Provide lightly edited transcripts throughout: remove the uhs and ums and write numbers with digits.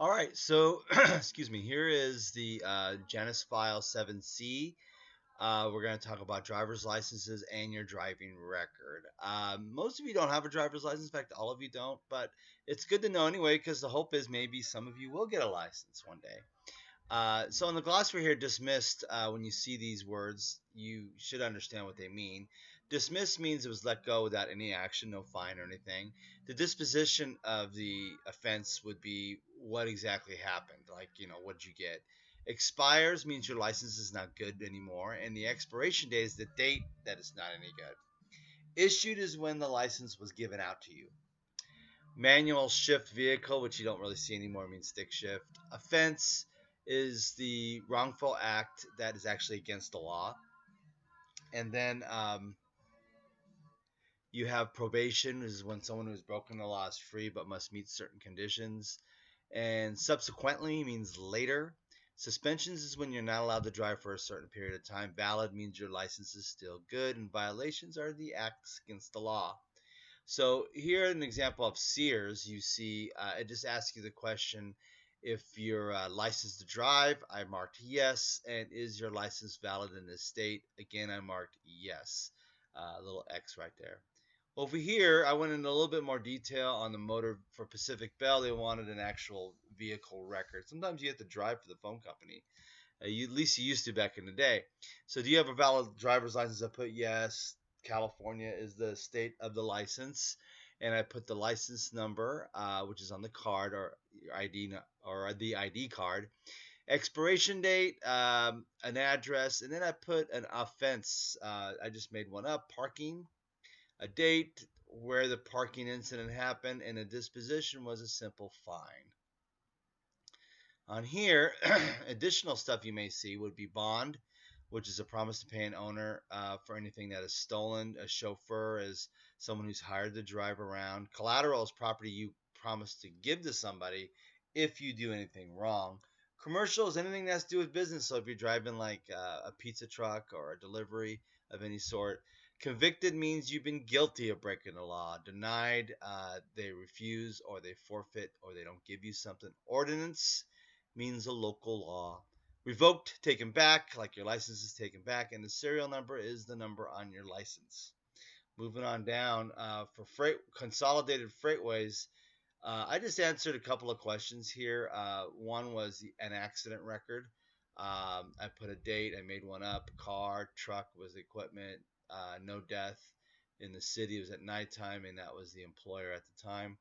All right, so excuse me. Here is the Janus File 7C. We're going to talk about driver's licenses and your driving record. Most of you don't have a driver's license. In fact, all of you don't, but it's good to know anyway because the hope is maybe some of you will get a license one day. So in the glossary here, dismissed, when you see these words, you should understand what they mean. Dismissed means it was let go without any action, no fine or anything. The disposition of the offense would be what exactly happened, like, what did you get? Expires means your license is not good anymore, and the expiration date is the date that it's not any good. Issued is when the license was given out to you. Manual shift vehicle, which you don't really see anymore, means stick shift. Offense is the wrongful act that is actually against the law. And then you have probation, is when someone who's broken the law is free but must meet certain conditions. And subsequently means later. Suspensions is when you're not allowed to drive for a certain period of time. Valid means your license is still good, and violations are the acts against the law. So here, an example of Sears, you see, it just asks you the question: if you're licensed to drive, I marked yes, and is your license valid in this state? Again, I marked yes, a little X right there. Over here, I went into a little bit more detail on the motor for Pacific Bell. They wanted an actual vehicle record. Sometimes you have to drive for the phone company. At least you used to back in the day. So do you have a valid driver's license? I put yes. California is the state of the license, and I put the license number, which is on the card or your ID or the ID card. Expiration date, an address, and then I put an offense. I just made one up: parking, a date where the parking incident happened, and a disposition was a simple fine. On here, additional stuff you may see would be bond, which is a promise to pay an owner for anything that is stolen. A chauffeur is someone who's hired to drive around. Collateral is property you promise to give to somebody if you do anything wrong. Commercial is anything that has to do with business. So if you're driving like a pizza truck or a delivery of any sort. Convicted means you've been guilty of breaking the law. Denied, they refuse or they forfeit or they don't give you something. Ordinance means a local law. Revoked, taken back, like your license is taken back, and the serial number is the number on your license. Moving on down, for freight consolidated freightways, I just answered a couple of questions here. One was an accident record. I put a date. I made one up. Car, truck was equipment. No death in the city. It was at nighttime, and that was the employer at the time.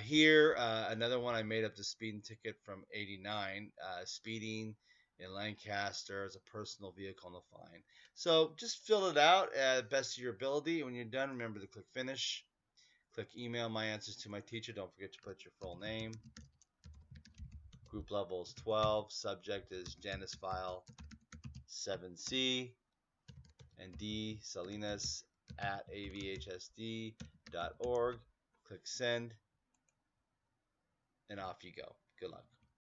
Here, another one I made up the speeding ticket from '89. Speeding in Lancaster as a personal vehicle and a fine. So just fill it out at best of your ability. When you're done, remember to click finish. Click email my answers to my teacher. Don't forget to put your full name. Group level is 12. Subject is Janus File 7C. And D, Salinas at avhsd.org. Click send. And off you go. Good luck.